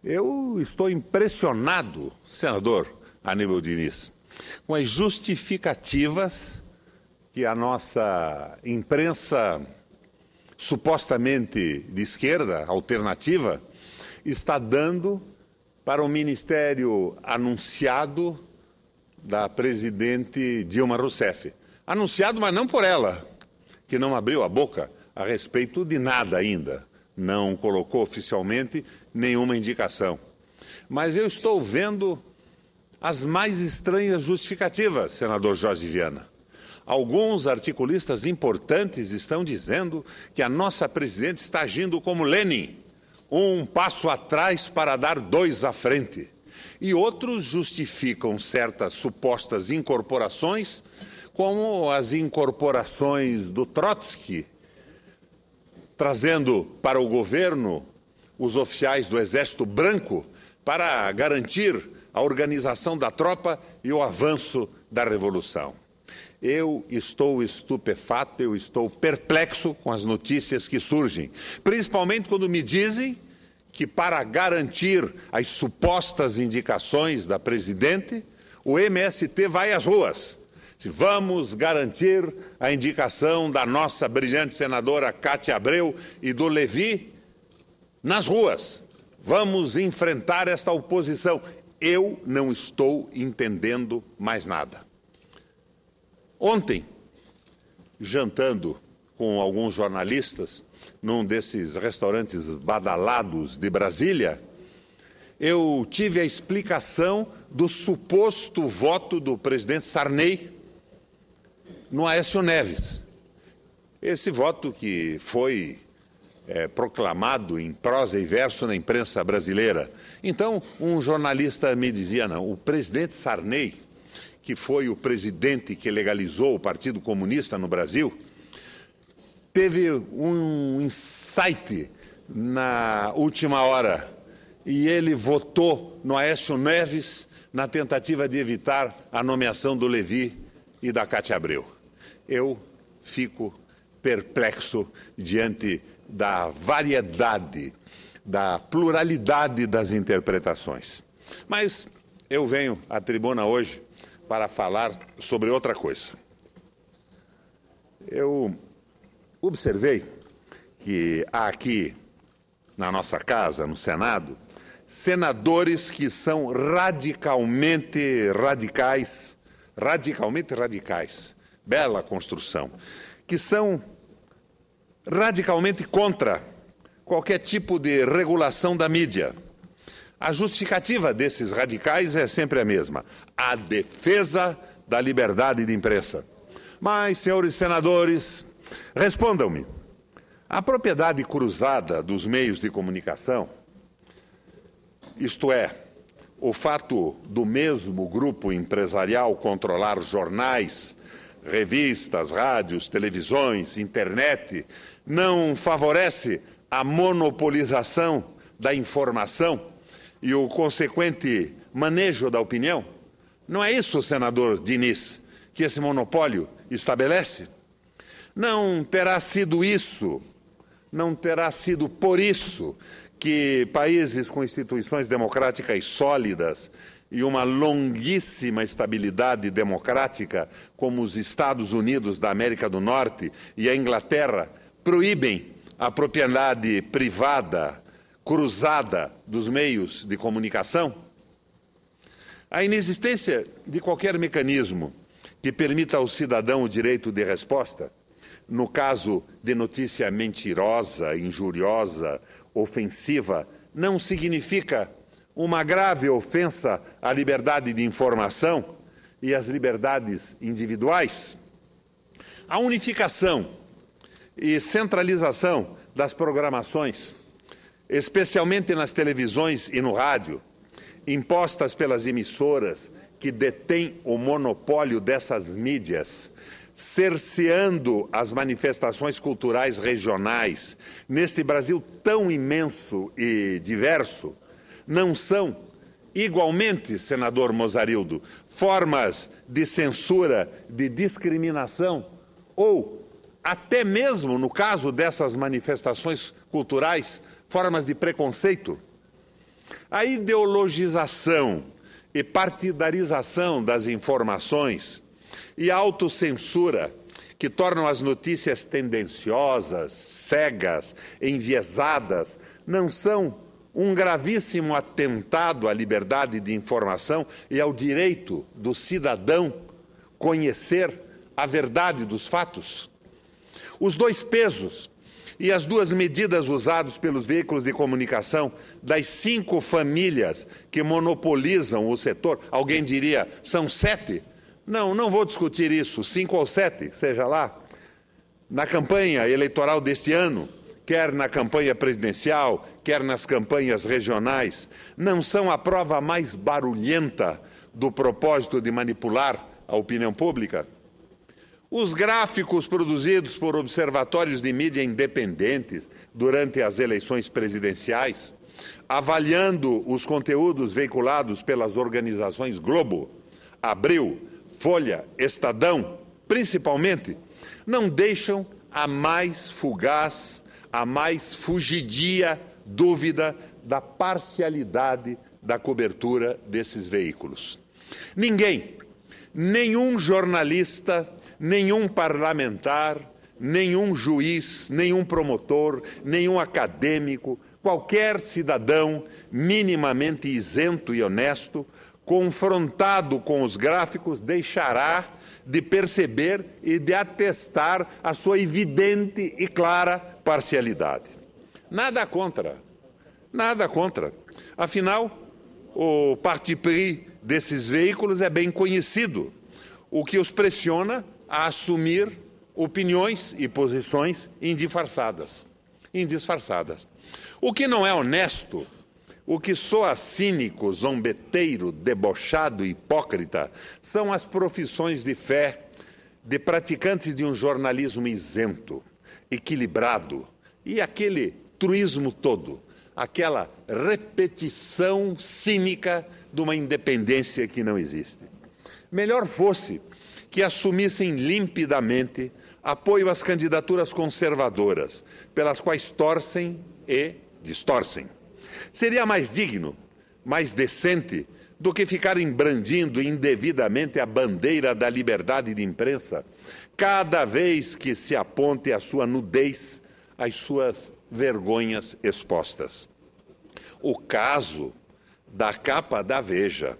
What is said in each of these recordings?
Eu estou impressionado, senador Aníbal Diniz, com as justificativas que a nossa imprensa supostamente de esquerda, alternativa, está dando para o ministério anunciado da presidente Dilma Rousseff. Anunciado, mas não por ela, que não abriu a boca a respeito de nada ainda. Não colocou oficialmente nenhuma indicação. Mas eu estou vendo as mais estranhas justificativas, senador Jorge Viana. Alguns articulistas importantes estão dizendo que a nossa presidente está agindo como Lenin, um passo atrás para dar dois à frente. E outros justificam certas supostas incorporações, como as incorporações do Trotsky, trazendo para o governo os oficiais do Exército Branco para garantir a organização da tropa e o avanço da Revolução. Eu estou estupefato, eu estou perplexo com as notícias que surgem, principalmente quando me dizem que, para garantir as supostas indicações da presidente, o MST vai às ruas. Vamos garantir a indicação da nossa brilhante senadora Cátia Abreu e do Levi nas ruas. Vamos enfrentar esta oposição. Eu não estou entendendo mais nada. Ontem, jantando com alguns jornalistas, num desses restaurantes badalados de Brasília, eu tive a explicação do suposto voto do presidente Sarney no Aécio Neves. Esse voto que foi proclamado em prosa e verso na imprensa brasileira. Então, um jornalista me dizia, não, o presidente Sarney, que foi o presidente que legalizou o Partido Comunista no Brasil, teve um insight na última hora e ele votou no Aécio Neves na tentativa de evitar a nomeação do Levi e da Cátia Abreu. Eu fico perplexo diante da variedade, da pluralidade das interpretações. Mas eu venho à tribuna hoje para falar sobre outra coisa. Eu observei que há aqui, na nossa casa, no Senado, senadores que são radicalmente radicais, bela construção, que são radicalmente contra qualquer tipo de regulação da mídia. A justificativa desses radicais é sempre a mesma: a defesa da liberdade de imprensa. Mas, senhores senadores, respondam-me. A propriedade cruzada dos meios de comunicação, isto é, o fato do mesmo grupo empresarial controlar jornais, revistas, rádios, televisões, internet, não favorece a monopolização da informação e o consequente manejo da opinião? Não é isso, senador Diniz, que esse monopólio estabelece? Não terá sido isso, não terá sido por isso que países com instituições democráticas sólidas e uma longuíssima estabilidade democrática, como os Estados Unidos da América do Norte e a Inglaterra, proíbem a propriedade privada cruzada dos meios de comunicação? A inexistência de qualquer mecanismo que permita ao cidadão o direito de resposta, no caso de notícia mentirosa, injuriosa, ofensiva, não significa uma grave ofensa à liberdade de informação e às liberdades individuais? A unificação e centralização das programações, especialmente nas televisões e no rádio, impostas pelas emissoras que detêm o monopólio dessas mídias, cerceando as manifestações culturais regionais neste Brasil tão imenso e diverso, não são, igualmente, senador Mozarildo, formas de censura, de discriminação ou, até mesmo no caso dessas manifestações culturais, formas de preconceito? A ideologização e partidarização das informações e a autocensura que tornam as notícias tendenciosas, cegas, enviesadas, não são um gravíssimo atentado à liberdade de informação e ao direito do cidadão conhecer a verdade dos fatos? Os dois pesos e as duas medidas usados pelos veículos de comunicação das 5 famílias que monopolizam o setor, alguém diria, são 7? Não vou discutir isso, 5 ou 7, seja lá. Na campanha eleitoral deste ano, quer na campanha presidencial, quer nas campanhas regionais, não são a prova mais barulhenta do propósito de manipular a opinião pública? Os gráficos produzidos por observatórios de mídia independentes durante as eleições presidenciais, avaliando os conteúdos veiculados pelas organizações Globo, Abril, Folha, Estadão, principalmente, não deixam a mais fugaz, a mais fugidia dúvida da parcialidade da cobertura desses veículos. Ninguém, nenhum jornalista, nenhum parlamentar, nenhum juiz, nenhum promotor, nenhum acadêmico, qualquer cidadão minimamente isento e honesto, confrontado com os gráficos, deixará de perceber e de atestar a sua evidente e clara parcialidade. Nada contra, nada contra. Afinal, o parti pris desses veículos é bem conhecido, o que os pressiona a assumir opiniões e posições indisfarçadas. O que não é honesto, o que soa cínico, zombeteiro, debochado e hipócrita, são as profissões de fé de praticantes de um jornalismo isento, equilibrado, e aquele truísmo todo, aquela repetição cínica de uma independência que não existe. Melhor fosse que assumissem limpidamente apoio às candidaturas conservadoras, pelas quais torcem e distorcem. Seria mais digno, mais decente, do que ficarem brandindo indevidamente a bandeira da liberdade de imprensa, cada vez que se aponte a sua nudez, as suas vergonhas expostas. O caso da capa da Veja,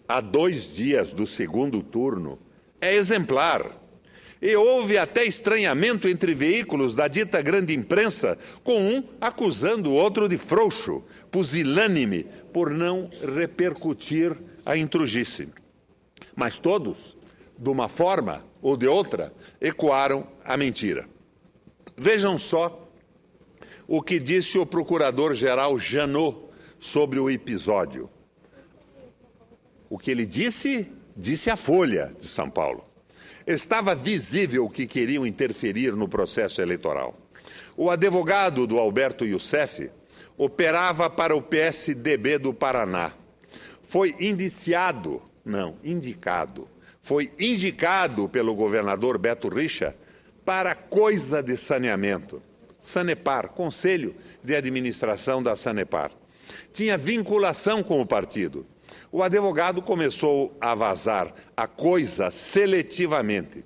há 2 dias do segundo turno, é exemplar. E houve até estranhamento entre veículos da dita grande imprensa, com um acusando o outro de frouxo, pusilânime, por não repercutir a intrugice. Mas todos, de uma forma ou de outra, ecoaram a mentira. Vejam só o que disse o procurador-geral Janot sobre o episódio. O que ele disse à Folha de São Paulo. Estava visível que queriam interferir no processo eleitoral. O advogado do Alberto Youssef operava para o PSDB do Paraná. Foi indicado pelo governador Beto Richa para coisa de saneamento. Sanepar, Conselho de Administração da Sanepar. Tinha vinculação com o partido. O advogado começou a vazar a coisa seletivamente.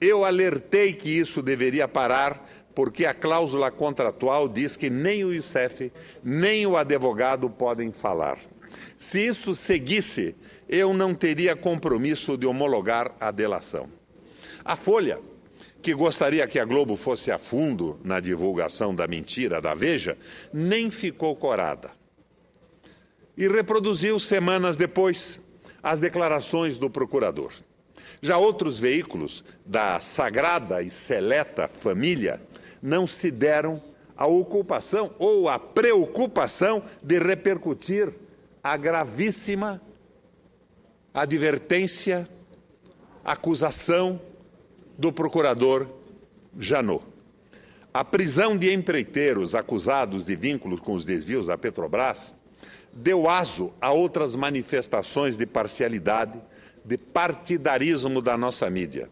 Eu alertei que isso deveria parar, porque a cláusula contratual diz que nem o Youssef, nem o advogado podem falar. Se isso seguisse, eu não teria compromisso de homologar a delação. A Folha, que gostaria que a Globo fosse a fundo na divulgação da mentira da Veja, nem ficou corada. E reproduziu semanas depois as declarações do procurador. Já outros veículos da sagrada e seleta família não se deram a ocupação ou a preocupação de repercutir a gravíssima advertência, acusação do procurador Janot. A prisão de empreiteiros acusados de vínculos com os desvios da Petrobras deu aso a outras manifestações de parcialidade, de partidarismo da nossa mídia.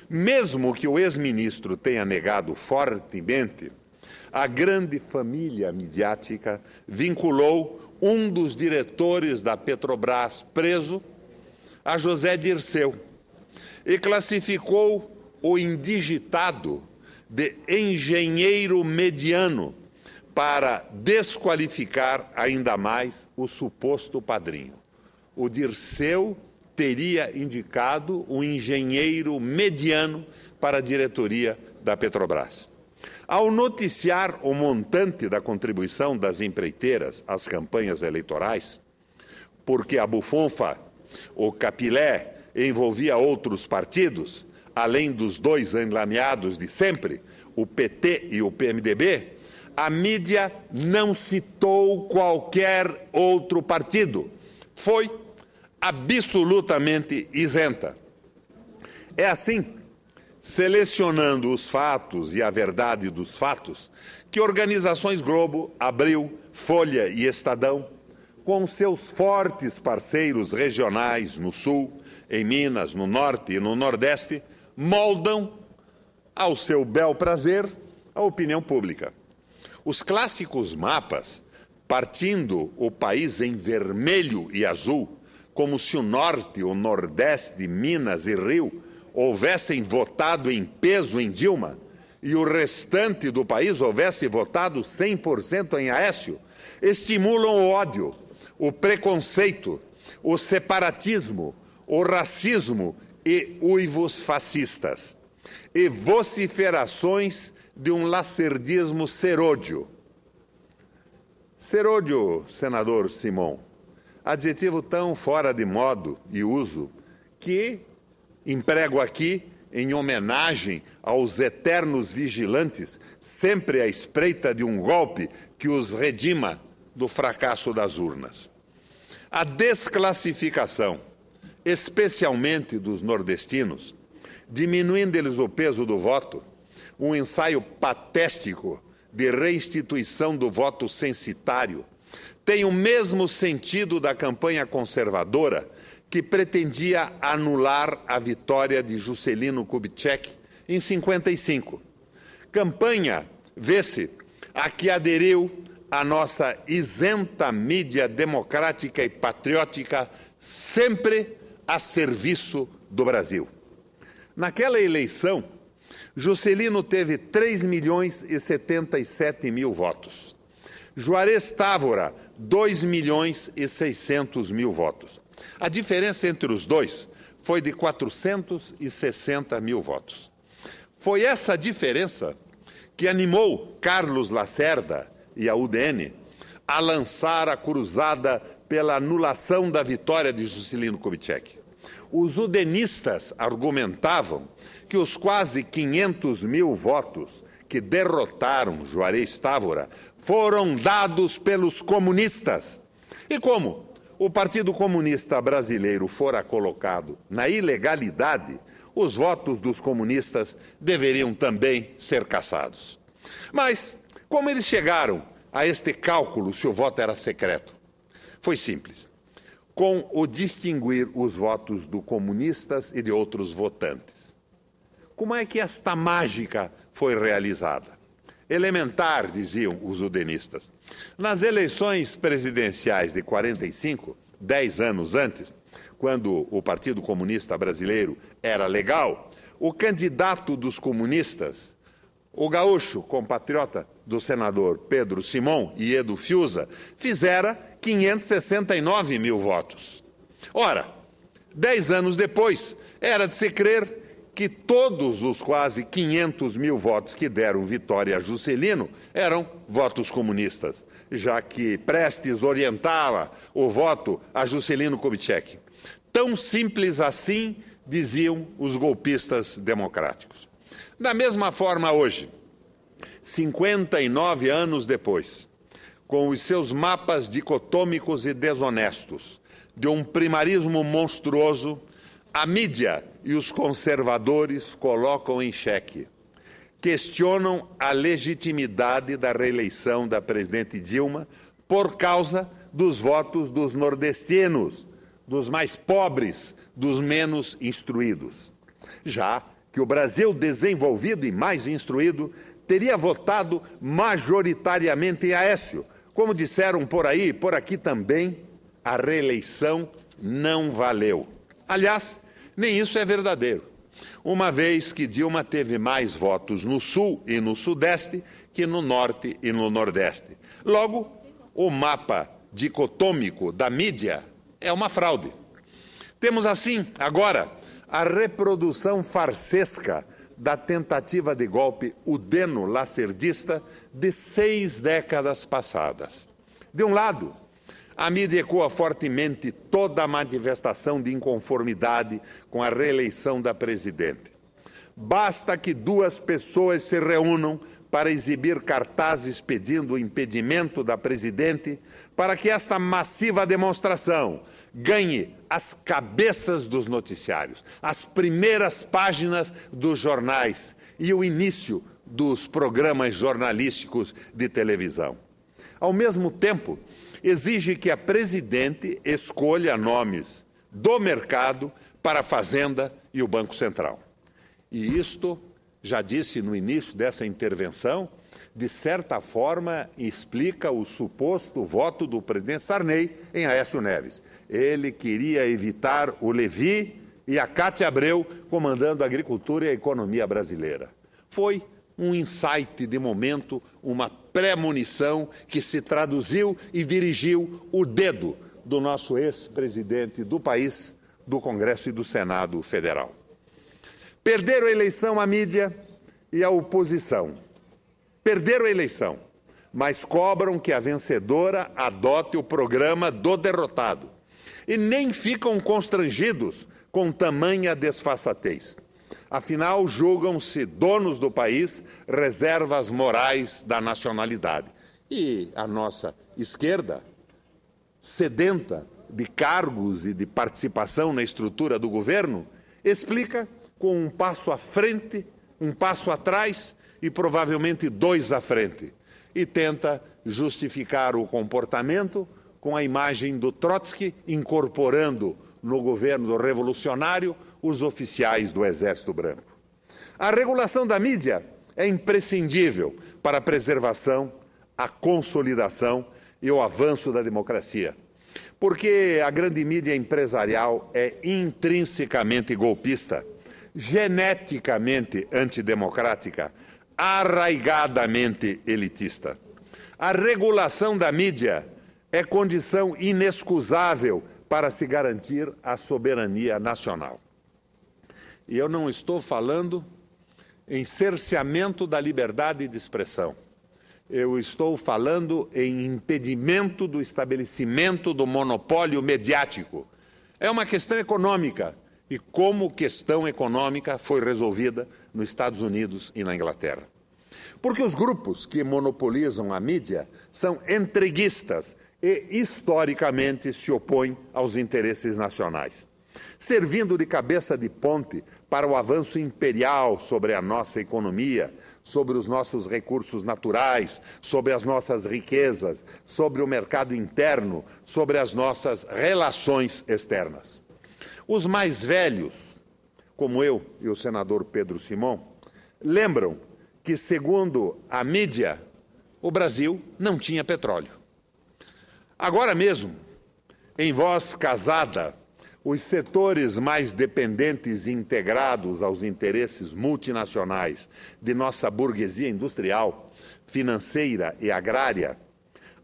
Mesmo que o ex-ministro tenha negado fortemente, a grande família midiática vinculou um dos diretores da Petrobras preso, a José Dirceu, e classificou o indigitado de engenheiro mediano para desqualificar ainda mais o suposto padrinho. O Dirceu teria indicado um engenheiro mediano para a diretoria da Petrobras. Ao noticiar o montante da contribuição das empreiteiras às campanhas eleitorais, porque a bufunfa, o capilé, envolvia outros partidos, além dos dois enlameados de sempre, o PT e o PMDB, a mídia não citou qualquer outro partido. Foi absolutamente isenta. É assim, selecionando os fatos e a verdade dos fatos, que organizações Globo, Abril, Folha e Estadão, com seus fortes parceiros regionais no Sul, em Minas, no Norte e no Nordeste, moldam, ao seu bel prazer, a opinião pública. Os clássicos mapas, partindo o país em vermelho e azul, como se o Norte, o Nordeste, Minas e Rio houvessem votado em peso em Dilma e o restante do país houvesse votado 100% em Aécio, estimulam o ódio, o preconceito, o separatismo, o racismo e uivos fascistas, e vociferações de um lacerdismo serôdio. Serôdio, senador Simão, adjetivo tão fora de modo e uso que emprego aqui em homenagem aos eternos vigilantes, sempre à espreita de um golpe que os redima do fracasso das urnas. A desclassificação, especialmente dos nordestinos, diminuindo-lhes o peso do voto, um ensaio patético de restituição do voto censitário, tem o mesmo sentido da campanha conservadora que pretendia anular a vitória de Juscelino Kubitschek em 55. Campanha, vê-se, a que aderiu a nossa isenta mídia democrática e patriótica, sempre a serviço do Brasil. Naquela eleição, Juscelino teve 3.077.000 votos. Juarez Távora, 2.600.000 votos. A diferença entre os dois foi de 460.000 votos. Foi essa diferença que animou Carlos Lacerda e a UDN a lançar a cruzada pela anulação da vitória de Juscelino Kubitschek. Os udenistas argumentavam que os quase 500.000 votos que derrotaram Juarez Távora foram dados pelos comunistas. E como o Partido Comunista Brasileiro fora colocado na ilegalidade, os votos dos comunistas deveriam também ser cassados. Mas, como eles chegaram a este cálculo se o voto era secreto? Foi simples. Com o distinguir os votos dos comunistas e de outros votantes. Como é que esta mágica foi realizada? Elementar, diziam os udenistas. Nas eleições presidenciais de 45, 10 anos antes, quando o Partido Comunista Brasileiro era legal, o candidato dos comunistas, o gaúcho compatriota do senador Pedro Simão e Edu Fiuza, fizera 569.000 votos. Ora, 10 anos depois, era de se crer que todos os quase 500.000 votos que deram vitória a Juscelino eram votos comunistas, já que Prestes orientava o voto a Juscelino Kubitschek. Tão simples assim, diziam os golpistas democráticos. Da mesma forma hoje, 59 anos depois, com os seus mapas dicotômicos e desonestos, de um primarismo monstruoso, a mídia e os conservadores colocam em xeque, questionam a legitimidade da reeleição da presidente Dilma por causa dos votos dos nordestinos, dos mais pobres, dos menos instruídos. Já que o Brasil desenvolvido e mais instruído teria votado majoritariamente em Aécio, como disseram por aí, por aqui também, a reeleição não valeu. Aliás, nem isso é verdadeiro, uma vez que Dilma teve mais votos no Sul e no Sudeste que no Norte e no Nordeste. Logo, o mapa dicotômico da mídia é uma fraude. Temos, assim, agora, a reprodução farsesca da tentativa de golpe udeno-lacerdista de 6 décadas passadas. De um lado, a mídia ecoa fortemente toda a manifestação de inconformidade com a reeleição da presidente. Basta que 2 pessoas se reúnam para exibir cartazes pedindo o impedimento da presidente para que esta massiva demonstração ganhe as cabeças dos noticiários, as primeiras páginas dos jornais e o início dos programas jornalísticos de televisão. Ao mesmo tempo, exige que a presidente escolha nomes do mercado para a Fazenda e o Banco Central. E isto, já disse no início dessa intervenção, de certa forma explica o suposto voto do presidente Sarney em Aécio Neves. Ele queria evitar o Levi e a Cátia Abreu comandando a agricultura e a economia brasileira. Foi um insight de momento, uma premonição que se traduziu e dirigiu o dedo do nosso ex-presidente do país, do Congresso e do Senado Federal. Perderam a eleição a mídia e a oposição. Perderam a eleição, mas cobram que a vencedora adote o programa do derrotado. E nem ficam constrangidos com tamanha desfaçatez. Afinal, julgam-se donos do país, reservas morais da nacionalidade. E a nossa esquerda, sedenta de cargos e de participação na estrutura do governo, explica com um passo à frente, um passo atrás e provavelmente 2 à frente. E tenta justificar o comportamento com a imagem do Trotsky incorporando no governo revolucionário os oficiais do Exército Branco. A regulação da mídia é imprescindível para a preservação, a consolidação e o avanço da democracia. Porque a grande mídia empresarial é intrinsecamente golpista, geneticamente antidemocrática, arraigadamente elitista. A regulação da mídia é condição inexcusável para se garantir a soberania nacional. E eu não estou falando em cerceamento da liberdade de expressão. Eu estou falando em impedimento do estabelecimento do monopólio mediático. É uma questão econômica. E como questão econômica foi resolvida nos Estados Unidos e na Inglaterra. Porque os grupos que monopolizam a mídia são entreguistas e, historicamente, se opõem aos interesses nacionais, servindo de cabeça de ponte para o avanço imperial sobre a nossa economia, sobre os nossos recursos naturais, sobre as nossas riquezas, sobre o mercado interno, sobre as nossas relações externas. Os mais velhos, como eu e o senador Pedro Simão, lembram que, segundo a mídia, o Brasil não tinha petróleo. Agora mesmo, em Voz Casada, os setores mais dependentes e integrados aos interesses multinacionais de nossa burguesia industrial, financeira e agrária,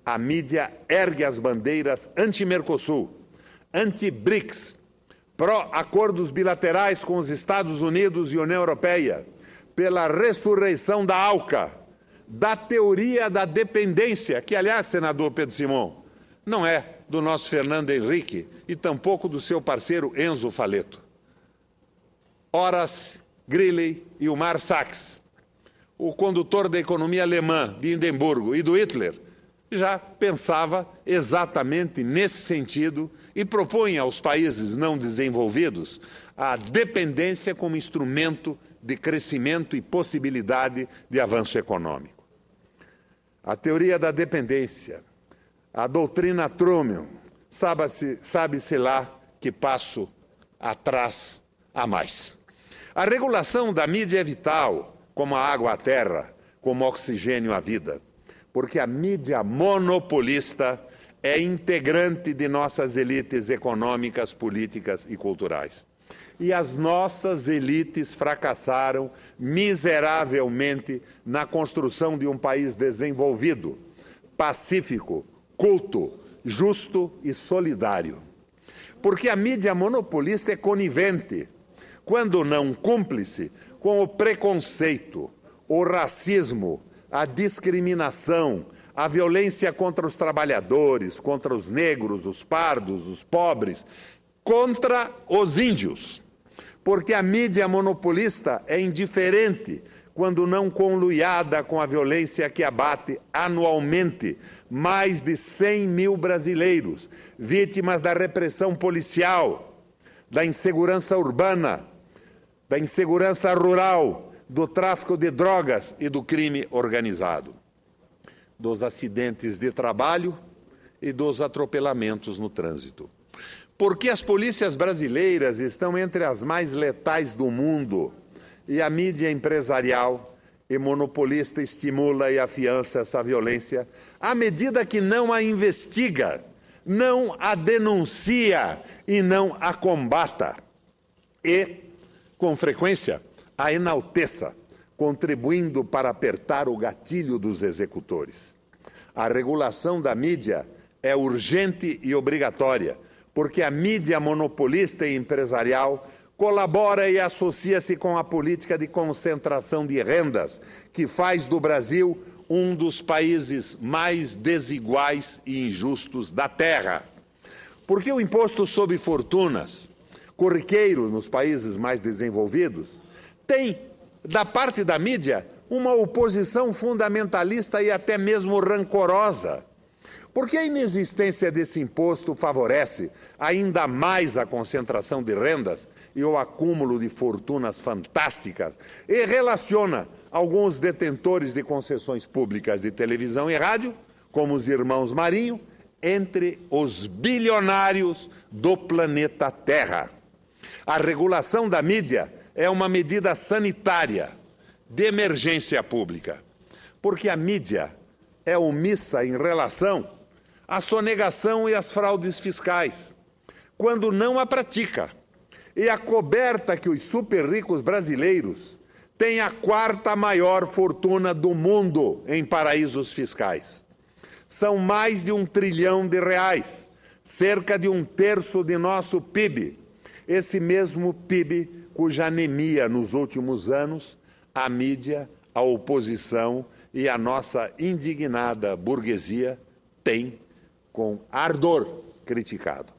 a mídia ergue as bandeiras anti-Mercosul, anti-BRICS, pró-acordos bilaterais com os Estados Unidos e União Europeia, pela ressurreição da ALCA, da teoria da dependência, que, aliás, senador Pedro Simão, não é do nosso Fernando Henrique e tampouco do seu parceiro Enzo Faleto. Horace Greeley e o Mar Sachs, o condutor da economia alemã de Hindenburgo e do Hitler, já pensava exatamente nesse sentido e propunha aos países não desenvolvidos a dependência como instrumento de crescimento e possibilidade de avanço econômico. A teoria da dependência, a doutrina Truman, sabe-se lá que passo atrás a mais. A regulação da mídia é vital, como a água à terra, como o oxigênio à vida. porque a mídia monopolista é integrante de nossas elites econômicas, políticas e culturais. E as nossas elites fracassaram miseravelmente na construção de um país desenvolvido, pacífico, culto, justo e solidário. Porque a mídia monopolista é conivente, quando não cúmplice, com o preconceito, o racismo, a discriminação, a violência contra os trabalhadores, contra os negros, os pardos, os pobres, contra os índios. Porque a mídia monopolista é indiferente quando não conluiada com a violência que abate anualmente mais de 100 mil brasileiros, vítimas da repressão policial, da insegurança urbana, da insegurança rural, do tráfico de drogas e do crime organizado, dos acidentes de trabalho e dos atropelamentos no trânsito. Porque as polícias brasileiras estão entre as mais letais do mundo e a mídia empresarial e monopolista estimula e afiança essa violência à medida que não a investiga, não a denuncia e não a combata. E, com frequência, a enalteça, contribuindo para apertar o gatilho dos executores. A regulação da mídia é urgente e obrigatória, porque a mídia monopolista e empresarial colabora e associa-se com a política de concentração de rendas, que faz do Brasil um dos países mais desiguais e injustos da Terra. Porque o imposto sobre fortunas, corriqueiro nos países mais desenvolvidos, tem, da parte da mídia, uma oposição fundamentalista e até mesmo rancorosa. Porque a inexistência desse imposto favorece ainda mais a concentração de rendas e o acúmulo de fortunas fantásticas e relaciona alguns detentores de concessões públicas de televisão e rádio, como os irmãos Marinho, entre os bilionários do planeta Terra. A regulação da mídia é uma medida sanitária de emergência pública, porque a mídia é omissa em relação à sonegação e às fraudes fiscais, quando não a pratica. E acoberta que os super ricos brasileiros têm a quarta maior fortuna do mundo em paraísos fiscais. São mais de R$ 1 trilhão, cerca de 1/3 de nosso PIB. Esse mesmo PIB cuja anemia nos últimos anos a mídia, a oposição e a nossa indignada burguesia têm com ardor criticado.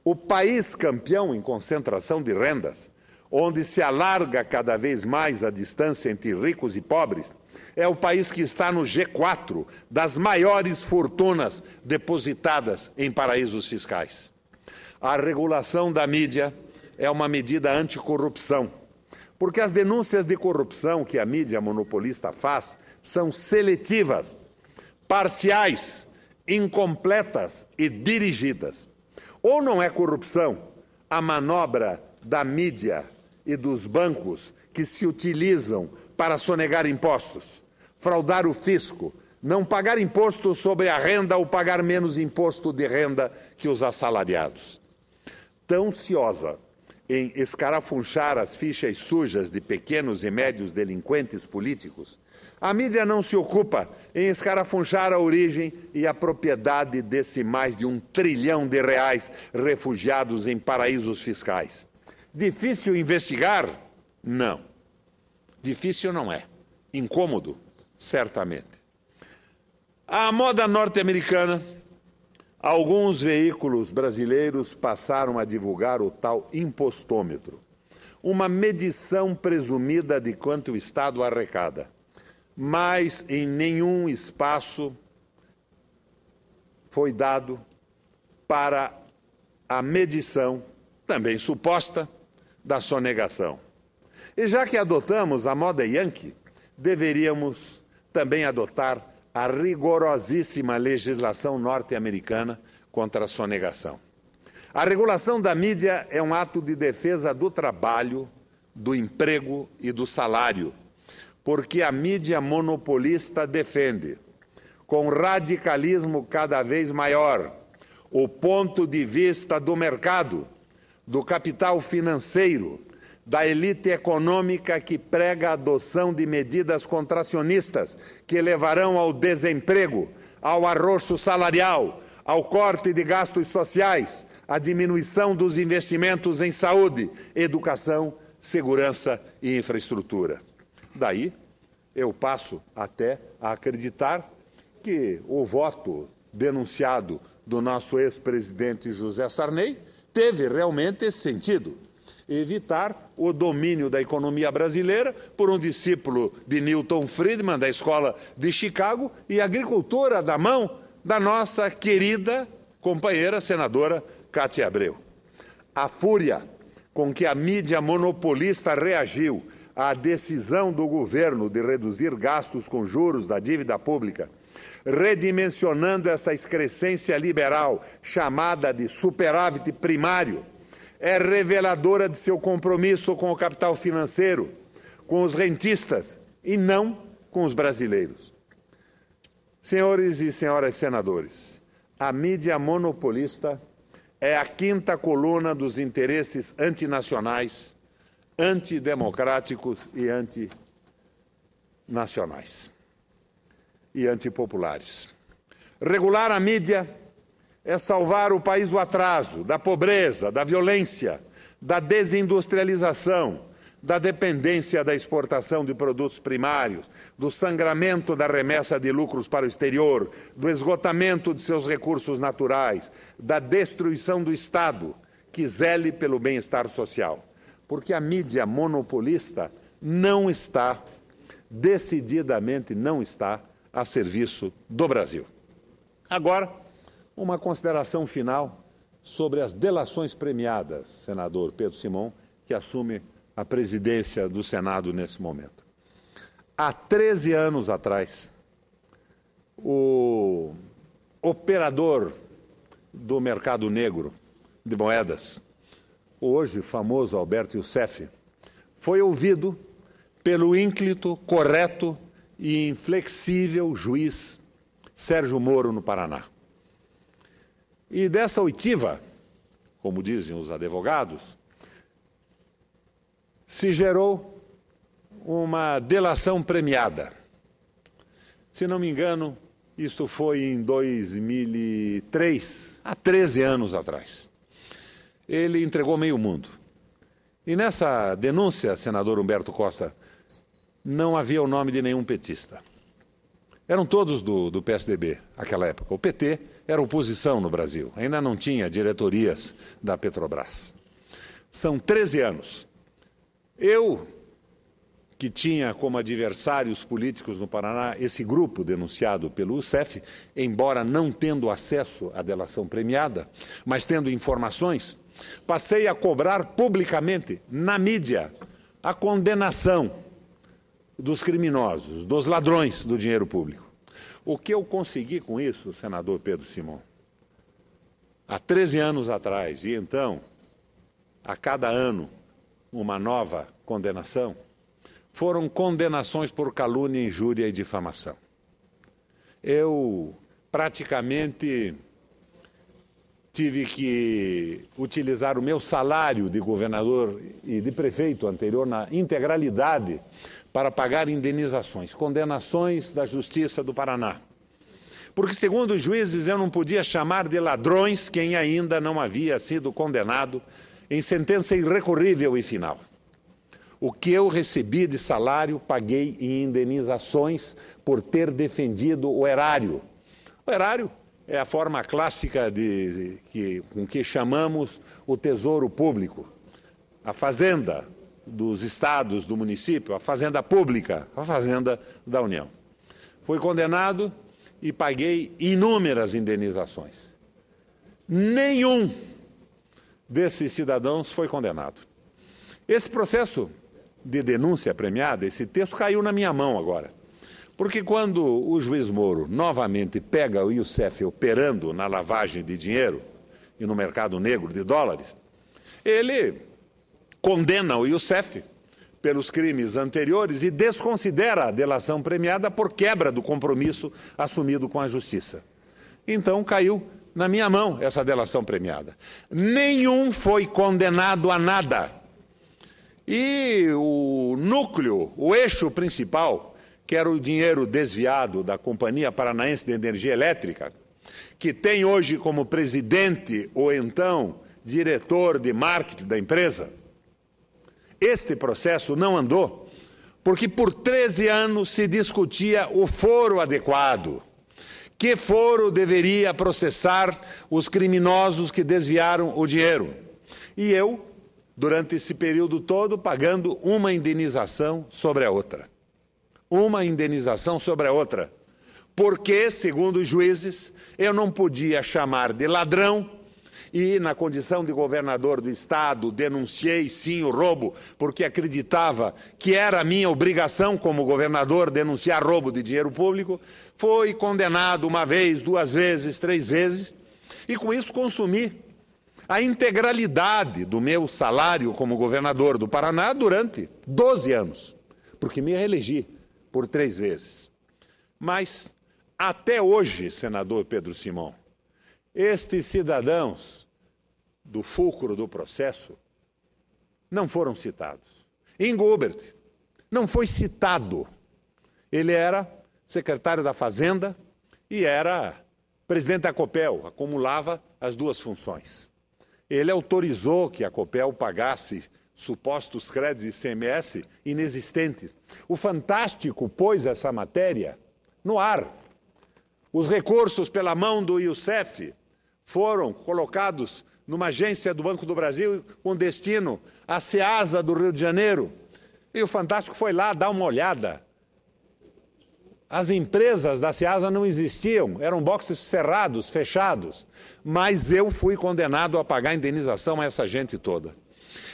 O país campeão em concentração de rendas, onde se alarga cada vez mais a distância entre ricos e pobres, é o país que está no G4 das maiores fortunas depositadas em paraísos fiscais. A regulação da mídia é uma medida anticorrupção, porque as denúncias de corrupção que a mídia monopolista faz são seletivas, parciais, incompletas e dirigidas. Ou não é corrupção a manobra da mídia e dos bancos que se utilizam para sonegar impostos, fraudar o fisco, não pagar imposto sobre a renda ou pagar menos imposto de renda que os assalariados. Tão ciosa em escarafunchar as fichas sujas de pequenos e médios delinquentes políticos, a mídia não se ocupa em escarafunchar a origem e a propriedade desse mais de R$ 1 trilhão refugiados em paraísos fiscais. Difícil investigar? Não. Difícil não é. Incômodo? Certamente. À moda norte-americana, alguns veículos brasileiros passaram a divulgar o tal impostômetro, uma medição presumida de quanto o Estado arrecada, mas em nenhum espaço foi dado para a medição, também suposta, da sonegação. E já que adotamos a moda Yankee, deveríamos também adotar a rigorosíssima legislação norte-americana contra a sonegação. A regulação da mídia é um ato de defesa do trabalho, do emprego e do salário, porque a mídia monopolista defende com radicalismo cada vez maior, o ponto de vista do mercado, do capital financeiro, da elite econômica que prega a adoção de medidas contracionistas que levarão ao desemprego, ao arroxo salarial, ao corte de gastos sociais, à diminuição dos investimentos em saúde, educação, segurança e infraestrutura. Daí, eu passo até a acreditar que o voto denunciado do nosso ex-presidente José Sarney teve realmente esse sentido: evitar o domínio da economia brasileira por um discípulo de Milton Friedman, da Escola de Chicago, e agricultura da mão da nossa querida companheira senadora Cátia Abreu. A fúria com que a mídia monopolista reagiu à decisão do governo de reduzir gastos com juros da dívida pública, redimensionando essa excrescência liberal chamada de superávit primário, é reveladora de seu compromisso com o capital financeiro, com os rentistas e não com os brasileiros. Senhores e senhoras senadores, a mídia monopolista é a quinta coluna dos interesses antinacionais, antidemocráticos e antinacionais e antipopulares. Regular a mídia é salvar o país do atraso, da pobreza, da violência, da desindustrialização, da dependência da exportação de produtos primários, do sangramento da remessa de lucros para o exterior, do esgotamento de seus recursos naturais, da destruição do Estado, que zele pelo bem-estar social. Porque a mídia monopolista não está, decididamente não está, a serviço do Brasil. Agora, uma consideração final sobre as delações premiadas, senador Pedro Simon, que assume a presidência do Senado nesse momento. Há 13 anos atrás, o operador do mercado negro de moedas, o hoje famoso Alberto Youssef, foi ouvido pelo ínclito, correto e inflexível juiz Sérgio Moro, no Paraná. E dessa oitiva, como dizem os advogados, se gerou uma delação premiada. Se não me engano, isto foi em 2003, há 13 anos atrás. Ele entregou meio mundo. E nessa denúncia, senador Humberto Costa, não havia o nome de nenhum petista. Eram todos do PSDB, naquela época. O PT era oposição no Brasil, ainda não tinha diretorias da Petrobras. São 13 anos. Eu, que tinha como adversários políticos no Paraná esse grupo denunciado pelo UCEF, embora não tendo acesso à delação premiada, mas tendo informações, passei a cobrar publicamente, na mídia, a condenação dos criminosos, dos ladrões do dinheiro público. O que eu consegui com isso, senador Pedro Simon, há 13 anos atrás, e então, a cada ano, uma nova condenação, foram condenações por calúnia, injúria e difamação. Eu praticamente tive que utilizar o meu salário de governador e de prefeito anterior na integralidade para pagar indenizações, condenações da Justiça do Paraná. Porque, segundo os juízes, eu não podia chamar de ladrões quem ainda não havia sido condenado em sentença irrecorrível e final. O que eu recebi de salário, paguei em indenizações por ter defendido o erário. O erário é a forma clássica com que chamamos o tesouro público, a fazenda dos estados, do município, a fazenda pública, a fazenda da União. Fui condenado e paguei inúmeras indenizações. Nenhum desses cidadãos foi condenado. Esse processo de denúncia premiada, esse texto caiu na minha mão agora. Porque quando o juiz Moro novamente pega o Youssef operando na lavagem de dinheiro e no mercado negro de dólares, ele condena o Youssef pelos crimes anteriores e desconsidera a delação premiada por quebra do compromisso assumido com a Justiça. Então caiu na minha mão essa delação premiada. Nenhum foi condenado a nada. E o núcleo, o eixo principal, que era o dinheiro desviado da Companhia Paranaense de Energia Elétrica, que tem hoje como presidente o então diretor de marketing da empresa, este processo não andou porque por 13 anos se discutia o foro adequado. Que foro deveria processar os criminosos que desviaram o dinheiro? E eu, durante esse período todo, pagando uma indenização sobre a outra. Uma indenização sobre a outra. Porque, segundo os juízes, eu não podia chamar de ladrão e, na condição de governador do Estado, denunciei sim o roubo, porque acreditava que era minha obrigação como governador denunciar roubo de dinheiro público. Foi condenado uma vez, 2 vezes, 3 vezes, e com isso consumi a integralidade do meu salário como governador do Paraná durante 12 anos, porque me reelegi por 3 vezes. Mas, até hoje, senador Pedro Simão, estes cidadãos do fulcro do processo não foram citados. Ingo Hubert não foi citado. Ele era secretário da Fazenda e era presidente da Copel, acumulava as 2 funções. Ele autorizou que a Copel pagasse supostos créditos de ICMS inexistentes. O Fantástico pôs essa matéria no ar. Os recursos pela mão do Youssef foram colocados numa agência do Banco do Brasil com destino à Ceasa do Rio de Janeiro. E o Fantástico foi lá dar uma olhada. As empresas da Ceasa não existiam, eram boxes cerrados, fechados. Mas eu fui condenado a pagar indenização a essa gente toda.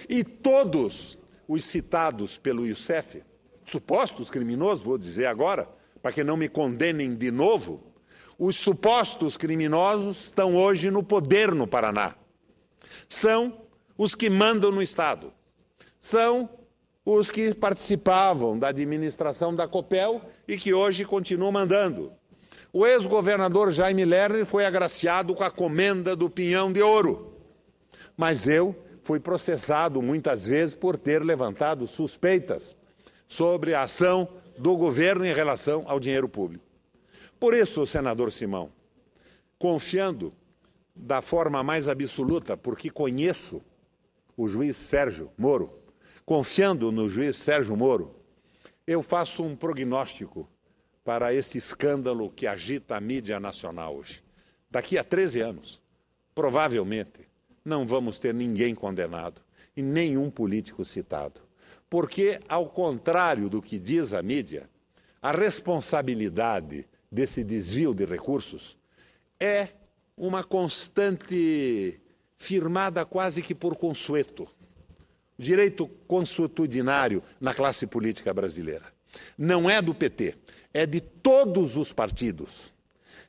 E todos os citados pelo Youssef, supostos criminosos, vou dizer agora, para que não me condenem de novo, os supostos criminosos estão hoje no poder no Paraná. São os que mandam no Estado. São os que participavam da administração da Copel e que hoje continuam mandando. O ex-governador Jaime Lerner foi agraciado com a comenda do Pinhão de Ouro. Mas eu fui processado muitas vezes por ter levantado suspeitas sobre a ação do governo em relação ao dinheiro público. Por isso, senador Simão, confiando da forma mais absoluta, porque conheço o juiz Sérgio Moro, confiando no juiz Sérgio Moro, eu faço um prognóstico para este escândalo que agita a mídia nacional hoje. Daqui a 13 anos, provavelmente, não vamos ter ninguém condenado e nenhum político citado. Porque, ao contrário do que diz a mídia, a responsabilidade desse desvio de recursos é uma constante firmada quase que por consueto. Direito consuetudinário na classe política brasileira. Não é do PT, é de todos os partidos.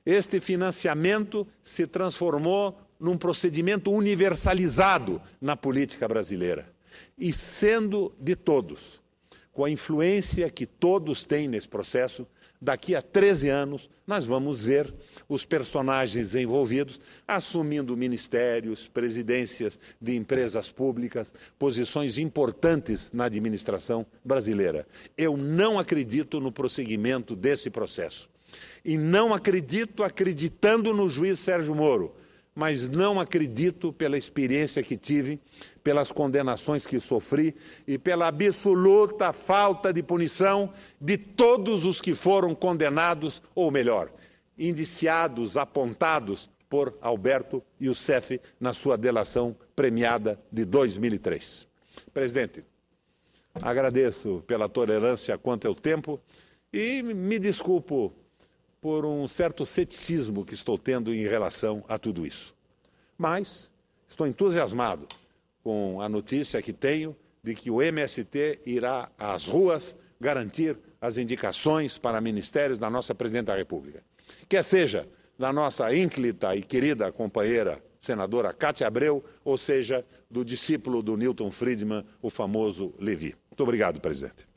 Este financiamento se transformou num procedimento universalizado na política brasileira. E sendo de todos, com a influência que todos têm nesse processo, daqui a 13 anos nós vamos ver os personagens envolvidos assumindo ministérios, presidências de empresas públicas, posições importantes na administração brasileira. Eu não acredito no prosseguimento desse processo. E não acredito acreditando no juiz Sérgio Moro, mas não acredito pela experiência que tive, pelas condenações que sofri e pela absoluta falta de punição de todos os que foram condenados, ou melhor, indiciados, apontados por Alberto Youssef na sua delação premiada de 2003. Presidente, agradeço pela tolerância quanto ao tempo e me desculpo por um certo ceticismo que estou tendo em relação a tudo isso. Mas estou entusiasmado com a notícia que tenho de que o MST irá às ruas garantir as indicações para ministérios da nossa Presidente da República. Quer seja da nossa ínclita e querida companheira senadora Cátia Abreu, ou seja, do discípulo do Newton Friedman, o famoso Levi. Muito Muito obrigado, presidente.